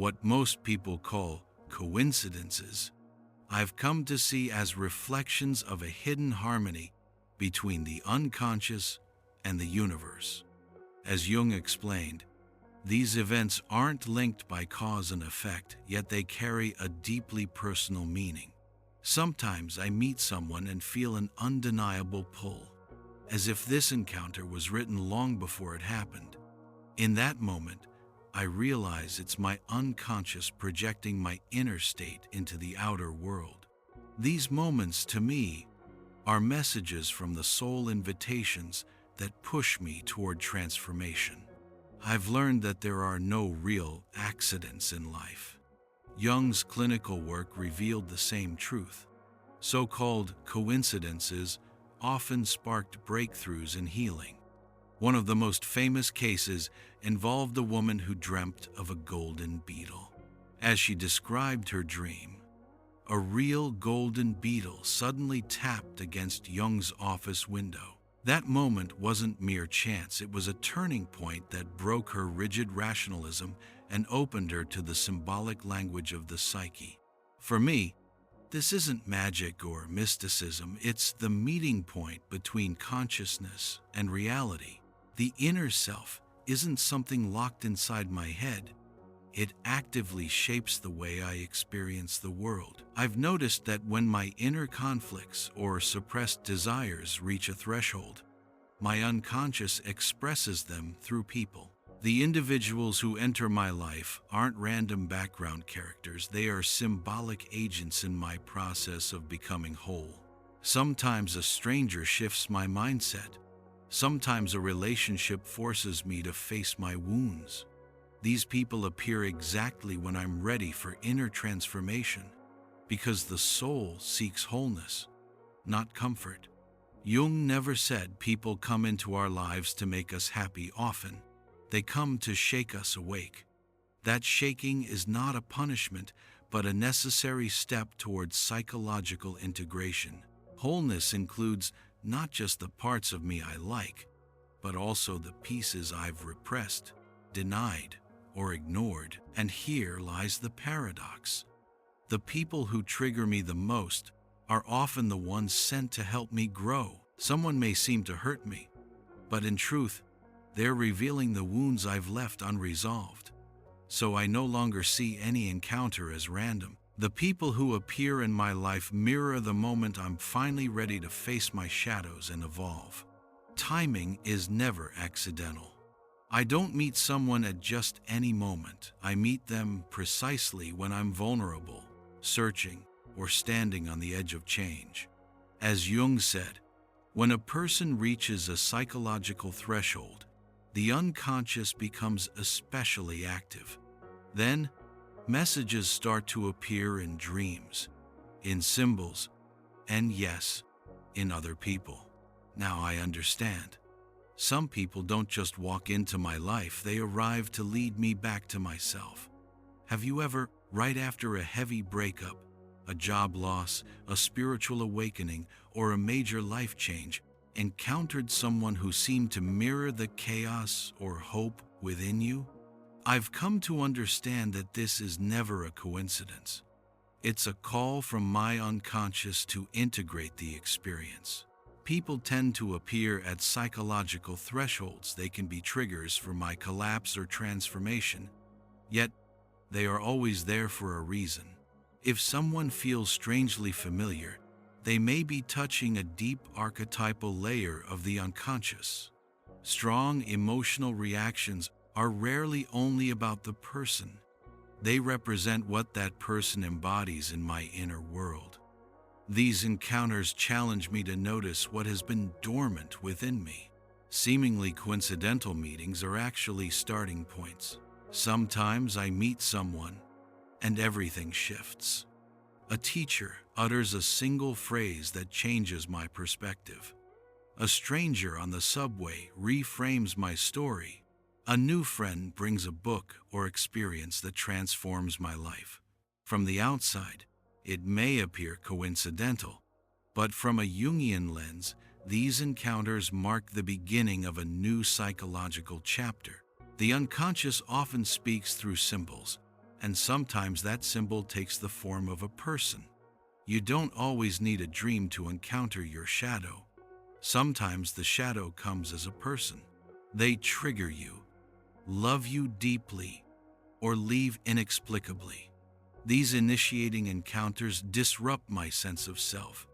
What most people call coincidences, I've come to see as reflections of a hidden harmony between the unconscious and the universe. As Jung explained, these events aren't linked by cause and effect, yet they carry a deeply personal meaning. Sometimes I meet someone and feel an undeniable pull, as if this encounter was written long before it happened. In that moment, I realize it's my unconscious projecting my inner state into the outer world. These moments, to me, are messages from the soul, invitations that push me toward transformation. I've learned that there are no real accidents in life. Jung's clinical work revealed the same truth. So-called coincidences often sparked breakthroughs in healing. One of the most famous cases involved a woman who dreamt of a golden beetle. As she described her dream, a real golden beetle suddenly tapped against Jung's office window. That moment wasn't mere chance, it was a turning point that broke her rigid rationalism and opened her to the symbolic language of the psyche. For me, this isn't magic or mysticism, it's the meeting point between consciousness and reality. The inner self isn't something locked inside my head. It actively shapes the way I experience the world. I've noticed that when my inner conflicts or suppressed desires reach a threshold, my unconscious expresses them through people. The individuals who enter my life aren't random background characters, they are symbolic agents in my process of becoming whole. Sometimes a stranger shifts my mindset. Sometimes a relationship forces me to face my wounds. These people appear exactly when I'm ready for inner transformation, because the soul seeks wholeness, not comfort. Jung never said people come into our lives to make us happy. Often, they come to shake us awake. That shaking is not a punishment, but a necessary step towards psychological integration. Wholeness includes not just the parts of me I like, but also the pieces I've repressed, denied, or ignored. And here lies the paradox. The people who trigger me the most are often the ones sent to help me grow. Someone may seem to hurt me, but in truth, they're revealing the wounds I've left unresolved. So I no longer see any encounter as random. The people who appear in my life mirror the moment I'm finally ready to face my shadows and evolve. Timing is never accidental. I don't meet someone at just any moment. I meet them precisely when I'm vulnerable, searching, or standing on the edge of change. As Jung said, when a person reaches a psychological threshold, the unconscious becomes especially active. Then, messages start to appear in dreams, in symbols, and yes, in other people. Now I understand. Some people don't just walk into my life, they arrive to lead me back to myself. Have you ever, right after a heavy breakup, a job loss, a spiritual awakening, or a major life change, encountered someone who seemed to mirror the chaos or hope within you? I've come to understand that this is never a coincidence. It's a call from my unconscious to integrate the experience. People tend to appear at psychological thresholds. They can be triggers for my collapse or transformation, yet they are always there for a reason. If someone feels strangely familiar, they may be touching a deep archetypal layer of the unconscious. Strong emotional reactions are rarely only about the person. They represent what that person embodies in my inner world. These encounters challenge me to notice what has been dormant within me. Seemingly coincidental meetings are actually starting points. Sometimes I meet someone, and everything shifts. A teacher utters a single phrase that changes my perspective. A stranger on the subway reframes my story. A new friend brings a book or experience that transforms my life. From the outside, it may appear coincidental, but from a Jungian lens, these encounters mark the beginning of a new psychological chapter. The unconscious often speaks through symbols, and sometimes that symbol takes the form of a person. You don't always need a dream to encounter your shadow. Sometimes the shadow comes as a person. They trigger you, love you deeply, or leave inexplicably. These initiating encounters disrupt my sense of self,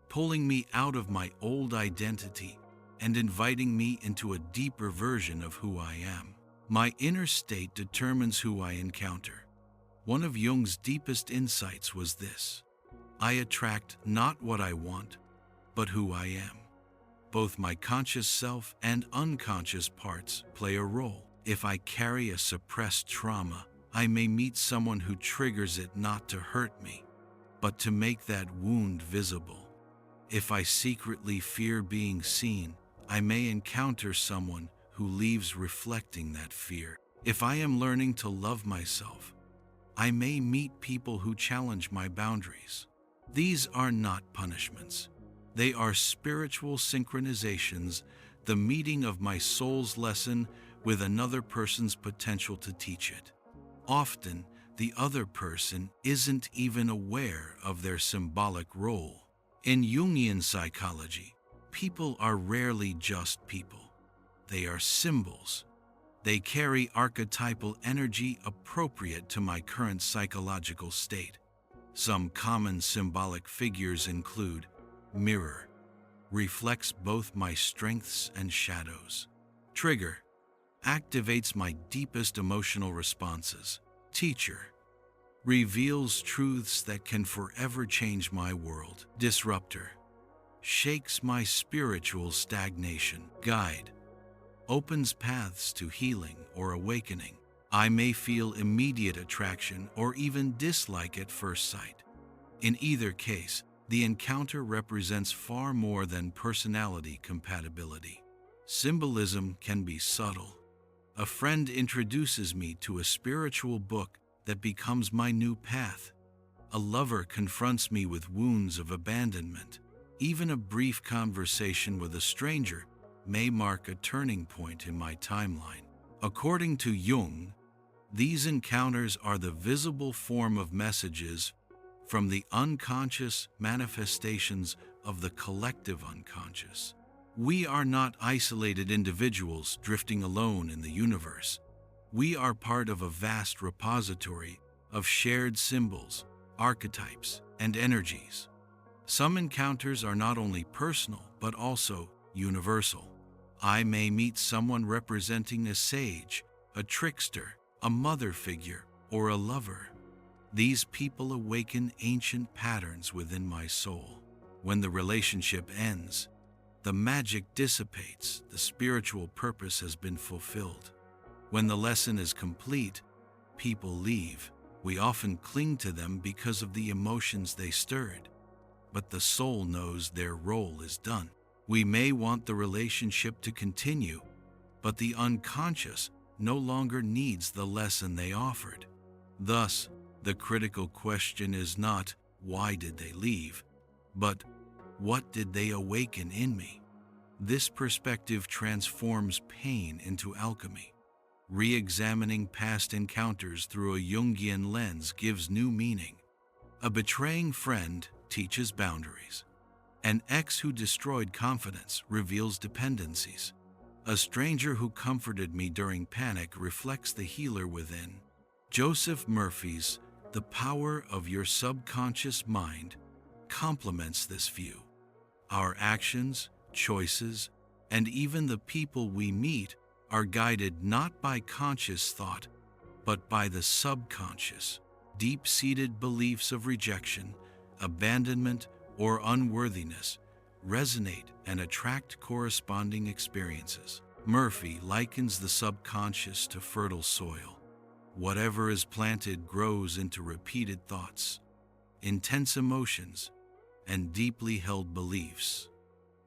pulling me out of my old identity and inviting me into a deeper version of who I am. My inner state determines who I encounter. One of Jung's deepest insights was this: I attract not what I want, but who I am. Both my conscious self and unconscious parts play a role. If I carry a suppressed trauma, I may meet someone who triggers it not to hurt me, but to make that wound visible. If I secretly fear being seen, I may encounter someone who leaves reflecting that fear. If I am learning to love myself, I may meet people who challenge my boundaries. These are not punishments. They are spiritual synchronizations, the meeting of my soul's lesson with another person's potential to teach it. Often, the other person isn't even aware of their symbolic role. In Jungian psychology, people are rarely just people. They are symbols. They carry archetypal energy appropriate to my current psychological state. Some common symbolic figures include mirror, reflects both my strengths and shadows. Trigger, activates my deepest emotional responses. Teacher, reveals truths that can forever change my world. Disruptor, shakes my spiritual stagnation. Guide, opens paths to healing or awakening. I may feel immediate attraction or even dislike at first sight. In either case, the encounter represents far more than personality compatibility. Symbolism can be subtle. A friend introduces me to a spiritual book that becomes my new path. A lover confronts me with wounds of abandonment. Even a brief conversation with a stranger may mark a turning point in my timeline. According to Jung, these encounters are the visible form of messages from the unconscious manifestations of the collective unconscious. We are not isolated individuals drifting alone in the universe. We are part of a vast repository of shared symbols, archetypes, and energies. Some encounters are not only personal, but also universal. I may meet someone representing a sage, a trickster, a mother figure, or a lover. These people awaken ancient patterns within my soul. When the relationship ends, the magic dissipates, the spiritual purpose has been fulfilled. When the lesson is complete, people leave. We often cling to them because of the emotions they stirred, but the soul knows their role is done. We may want the relationship to continue, but the unconscious no longer needs the lesson they offered. Thus, the critical question is not, why did they leave, but what did they awaken in me? This perspective transforms pain into alchemy. Re-examining past encounters through a Jungian lens gives new meaning. A betraying friend teaches boundaries. An ex who destroyed confidence reveals dependencies. A stranger who comforted me during panic reflects the healer within. Joseph Murphy's "The Power of Your Subconscious Mind" complements this view. Our actions, choices, and even the people we meet are guided not by conscious thought, but by the subconscious. Deep-seated beliefs of rejection, abandonment, or unworthiness resonate and attract corresponding experiences. Murphy likens the subconscious to fertile soil. Whatever is planted grows into repeated thoughts, intense emotions, and deeply held beliefs,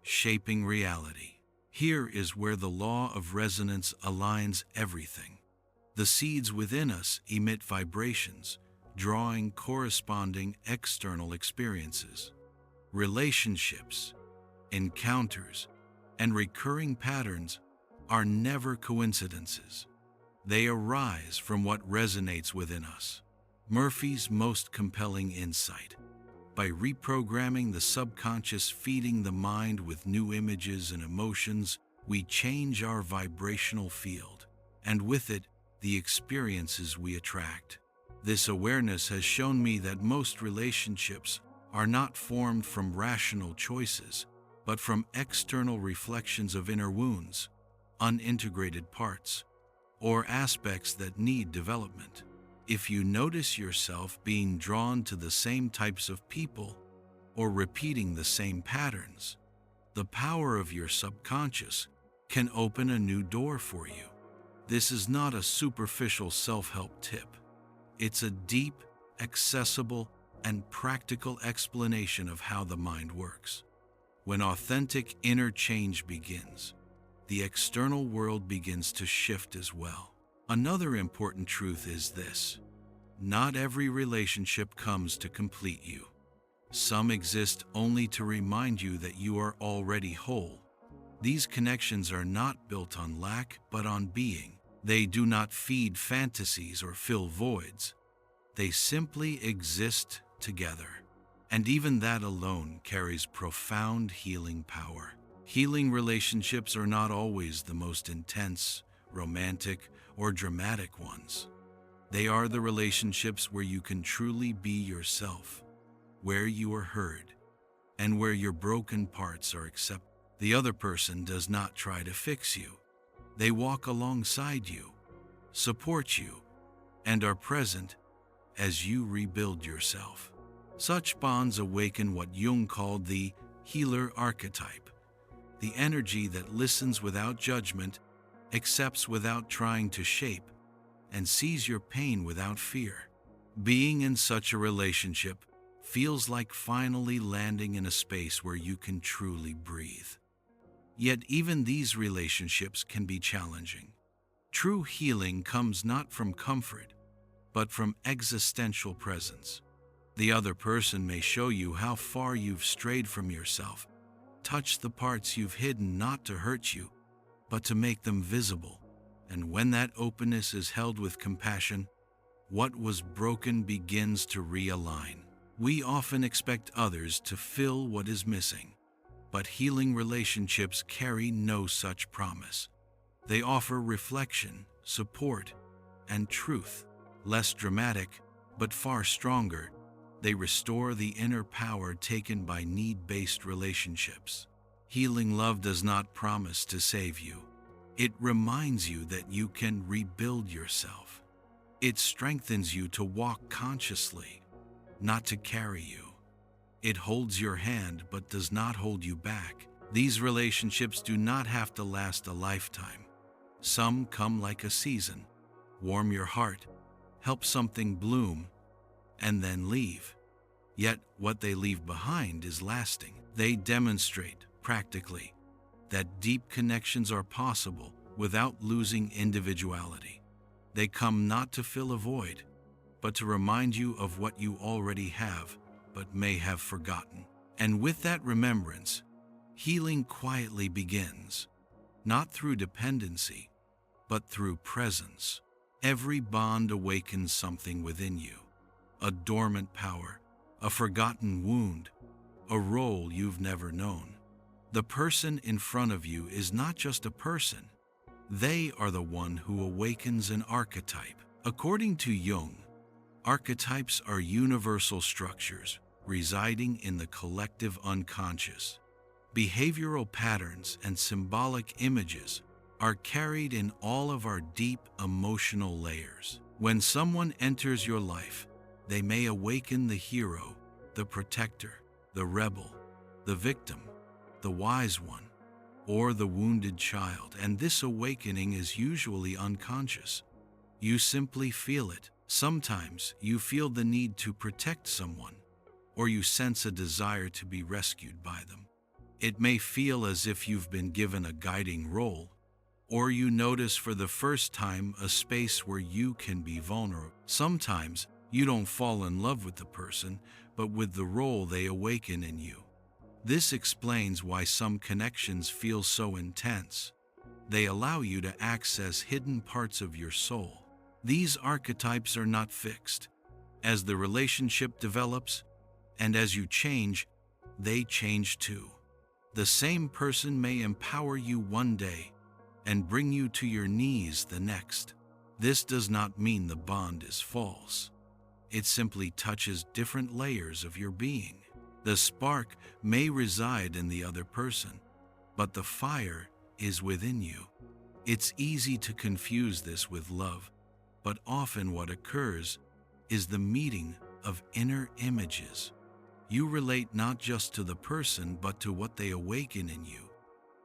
shaping reality. Here is where the law of resonance aligns everything. The seeds within us emit vibrations, drawing corresponding external experiences. Relationships, encounters, and recurring patterns are never coincidences. They arise from what resonates within us. Murphy's most compelling insight. By reprogramming the subconscious, feeding the mind with new images and emotions, we change our vibrational field, and with it, the experiences we attract. This awareness has shown me that most relationships are not formed from rational choices, but from external reflections of inner wounds, unintegrated parts, or aspects that need development. If you notice yourself being drawn to the same types of people or repeating the same patterns, the power of your subconscious can open a new door for you. This is not a superficial self-help tip. It's a deep, accessible, and practical explanation of how the mind works. When authentic inner change begins, the external world begins to shift as well. Another important truth is this: not every relationship comes to complete you. Some exist only to remind you that you are already whole. These connections are not built on lack, but on being. They do not feed fantasies or fill voids. They simply exist together. And even that alone carries profound healing power. Healing relationships are not always the most intense, romantic, or dramatic ones. They are the relationships where you can truly be yourself, where you are heard, and where your broken parts are accepted. The other person does not try to fix you. They walk alongside you, support you, and are present as you rebuild yourself. Such bonds awaken what Jung called the healer archetype, the energy that listens without judgment, accepts without trying to shape, and sees your pain without fear. Being in such a relationship feels like finally landing in a space where you can truly breathe. Yet even these relationships can be challenging. True healing comes not from comfort, but from existential presence. The other person may show you how far you've strayed from yourself, touch the parts you've hidden not to hurt you, but to make them visible. And when that openness is held with compassion, what was broken begins to realign. We often expect others to fill what is missing, but healing relationships carry no such promise. They offer reflection, support, and truth. Less dramatic, but far stronger, they restore the inner power taken by need-based relationships. Healing love does not promise to save you. It reminds you that you can rebuild yourself. It strengthens you to walk consciously, not to carry you. It holds your hand but does not hold you back. These relationships do not have to last a lifetime. Some come like a season, warm your heart, help something bloom, and then leave. Yet what they leave behind is lasting. They demonstrate, practically, that deep connections are possible without losing individuality. They come not to fill a void, but to remind you of what you already have, but may have forgotten. And with that remembrance, healing quietly begins, not through dependency, but through presence. Every bond awakens something within you, a dormant power, a forgotten wound, a role you've never known. The person in front of you is not just a person. They are the one who awakens an archetype. According to Jung, archetypes are universal structures residing in the collective unconscious. Behavioral patterns and symbolic images are carried in all of our deep emotional layers. When someone enters your life, they may awaken the hero, the protector, the rebel, the victim, the wise one, or the wounded child, and this awakening is usually unconscious. You simply feel it. Sometimes you feel the need to protect someone, or you sense a desire to be rescued by them. It may feel as if you've been given a guiding role, or you notice for the first time a space where you can be vulnerable. Sometimes you don't fall in love with the person, but with the role they awaken in you. This explains why some connections feel so intense. They allow you to access hidden parts of your soul. These archetypes are not fixed. As the relationship develops, and as you change, they change too. The same person may empower you one day and bring you to your knees the next. This does not mean the bond is false. It simply touches different layers of your being. The spark may reside in the other person, but the fire is within you. It's easy to confuse this with love, but often what occurs is the meeting of inner images. You relate not just to the person, but to what they awaken in you,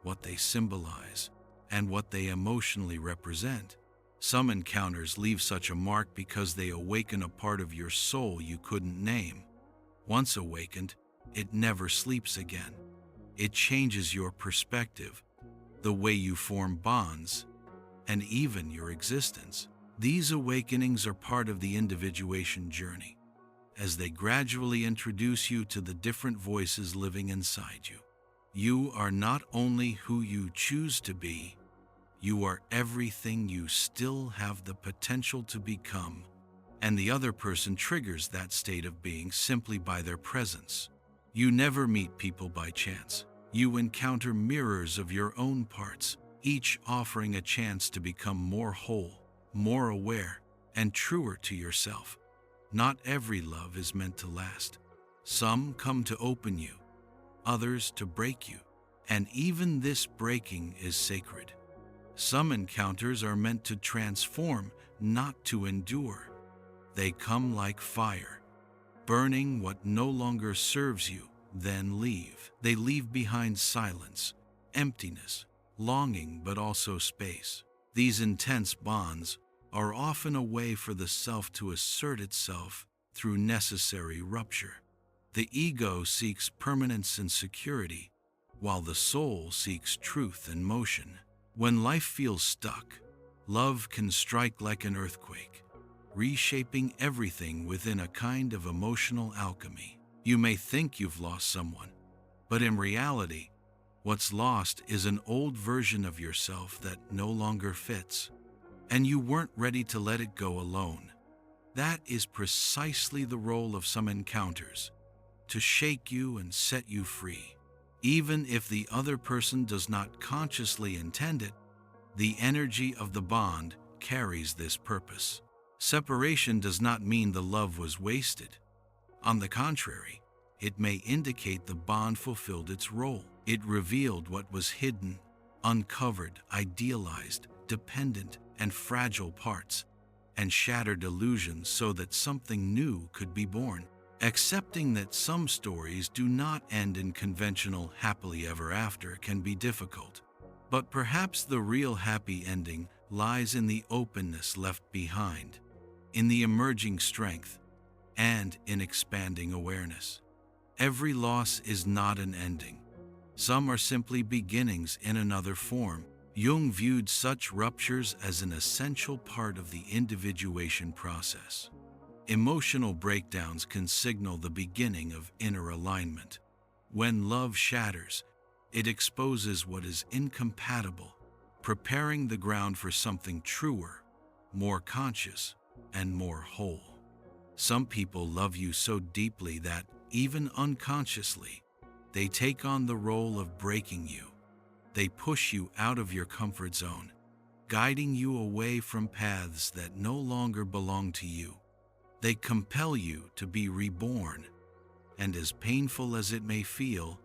what they symbolize, and what they emotionally represent. Some encounters leave such a mark because they awaken a part of your soul you couldn't name. Once awakened, it never sleeps again. It changes your perspective, the way you form bonds, and even your existence. These awakenings are part of the individuation journey, as they gradually introduce you to the different voices living inside you. You are not only who you choose to be, you are everything you still have the potential to become, and the other person triggers that state of being simply by their presence. You never meet people by chance. You encounter mirrors of your own parts, each offering a chance to become more whole, more aware, and truer to yourself. Not every love is meant to last. Some come to open you, others to break you, and even this breaking is sacred. Some encounters are meant to transform, not to endure. They come like fire, burning what no longer serves you, then leave. They leave behind silence, emptiness, longing, but also space. These intense bonds are often a way for the self to assert itself through necessary rupture. The ego seeks permanence and security, while the soul seeks truth and motion. When life feels stuck, love can strike like an earthquake, reshaping everything within a kind of emotional alchemy. You may think you've lost someone, but in reality, what's lost is an old version of yourself that no longer fits, and you weren't ready to let it go alone. That is precisely the role of some encounters, to shake you and set you free. Even if the other person does not consciously intend it, the energy of the bond carries this purpose. Separation does not mean the love was wasted. On the contrary, it may indicate the bond fulfilled its role. It revealed what was hidden, uncovered, idealized, dependent, and fragile parts, and shattered illusions so that something new could be born. Accepting that some stories do not end in conventional happily ever after can be difficult, but perhaps the real happy ending lies in the openness left behind, in the emerging strength, and in expanding awareness. Every loss is not an ending. Some are simply beginnings in another form. Jung viewed such ruptures as an essential part of the individuation process. Emotional breakdowns can signal the beginning of inner alignment. When love shatters, it exposes what is incompatible, preparing the ground for something truer, more conscious, and more whole. Some people love you so deeply that, even unconsciously, they take on the role of breaking you. They push you out of your comfort zone, guiding you away from paths that no longer belong to you. They compel you to be reborn, and as painful as it may feel,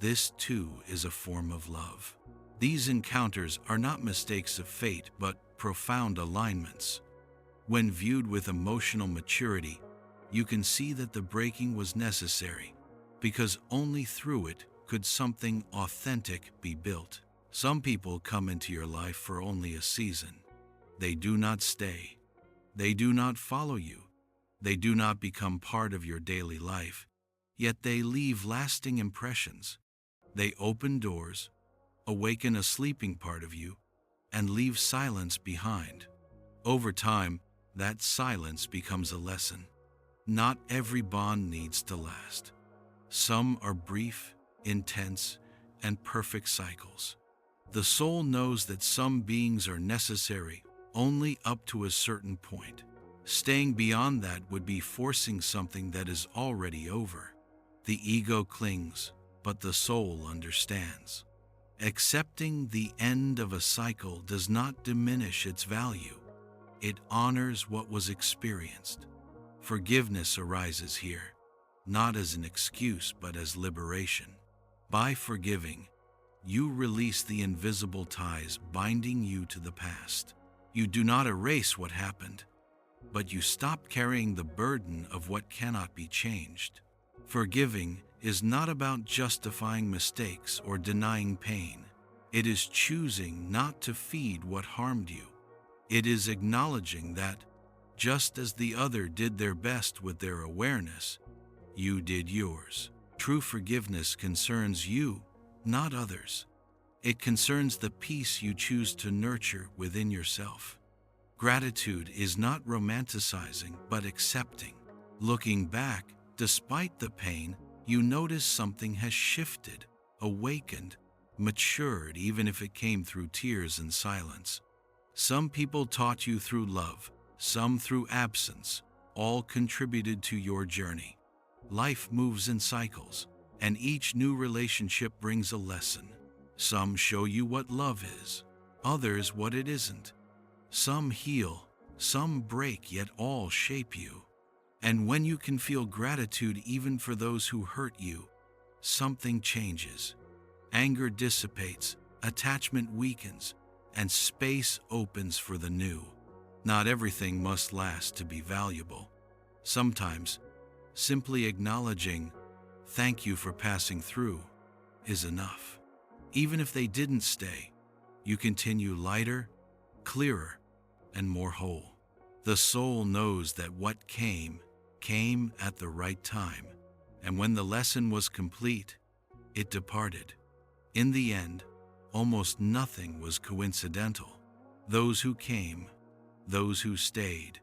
this too is a form of love. These encounters are not mistakes of fate, but profound alignments. When viewed with emotional maturity, you can see that the breaking was necessary, because only through it could something authentic be built. Some people come into your life for only a season. They do not stay. They do not follow you. They do not become part of your daily life, yet they leave lasting impressions. They open doors, awaken a sleeping part of you, and leave silence behind. Over time, that silence becomes a lesson. Not every bond needs to last. Some are brief, intense, and perfect cycles. The soul knows that some beings are necessary only up to a certain point. Staying beyond that would be forcing something that is already over. The ego clings, but the soul understands. Accepting the end of a cycle does not diminish its value. It honors what was experienced. Forgiveness arises here, not as an excuse but as liberation. By forgiving, you release the invisible ties binding you to the past. You do not erase what happened, but you stop carrying the burden of what cannot be changed. Forgiving is not about justifying mistakes or denying pain. It is choosing not to feed what harmed you. It is acknowledging that, just as the other did their best with their awareness, you did yours. True forgiveness concerns you, not others. It concerns the peace you choose to nurture within yourself. Gratitude is not romanticizing but accepting. Looking back, despite the pain, you notice something has shifted, awakened, matured, even if it came through tears and silence. Some people taught you through love, some through absence, all contributed to your journey. Life moves in cycles, and each new relationship brings a lesson. Some show you what love is, others what it isn't. Some heal, some break, yet all shape you. And when you can feel gratitude even for those who hurt you, something changes. Anger dissipates, attachment weakens, and space opens for the new. Not everything must last to be valuable. Sometimes, simply acknowledging, "Thank you for passing through," is enough. Even if they didn't stay, you continue lighter, clearer, and more whole. The soul knows that what came at the right time, and when the lesson was complete, it departed. In the end, almost nothing was coincidental. Those who came, those who stayed,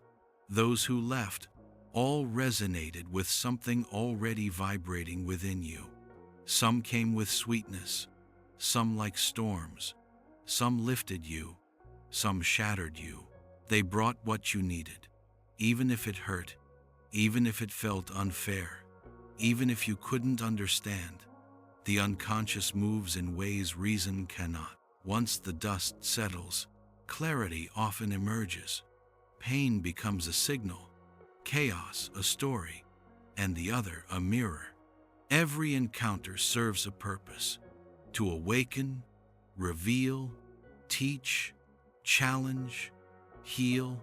those who left, all resonated with something already vibrating within you. Some came with sweetness, some like storms, some lifted you, some shattered you. They brought what you needed, even if it hurt, even if it felt unfair, even if you couldn't understand. The unconscious moves in ways reason cannot. Once the dust settles, clarity often emerges. Pain becomes a signal, chaos a story, and the other a mirror. Every encounter serves a purpose: to awaken, reveal, teach, challenge, heal,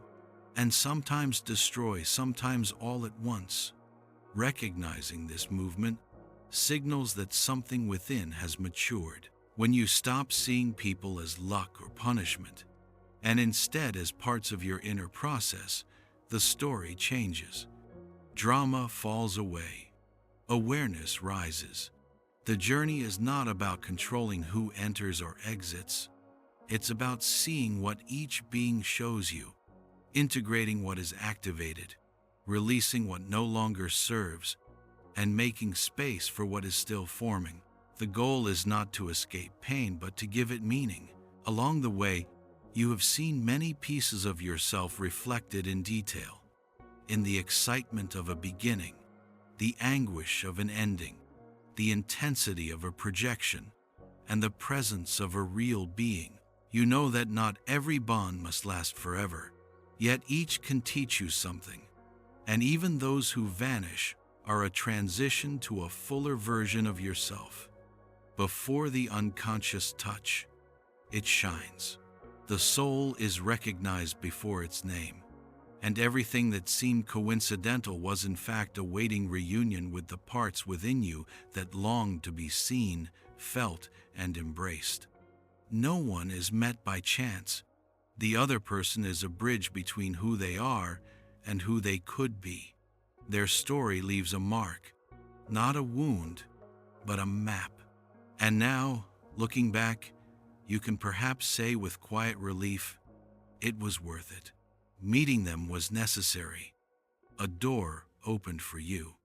and sometimes destroy, sometimes all at once. Recognizing this movement signals that something within has matured. When you stop seeing people as luck or punishment, and instead as parts of your inner process, the story changes. Drama falls away. Awareness rises. The journey is not about controlling who enters or exits. It's about seeing what each being shows you, integrating what is activated, releasing what no longer serves, and making space for what is still forming. The goal is not to escape pain, but to give it meaning. Along the way, you have seen many pieces of yourself reflected in detail. In the excitement of a beginning, the anguish of an ending, the intensity of a projection, and the presence of a real being. You know that not every bond must last forever, yet each can teach you something. And even those who vanish are a transition to a fuller version of yourself. Before the unconscious touch, it shines. The soul is recognized before its name, and everything that seemed coincidental was in fact awaiting reunion with the parts within you that longed to be seen, felt, and embraced. No one is met by chance. The other person is a bridge between who they are and who they could be. Their story leaves a mark, not a wound, but a map. And now, looking back, you can perhaps say with quiet relief, it was worth it. Meeting them was necessary. A door opened for you.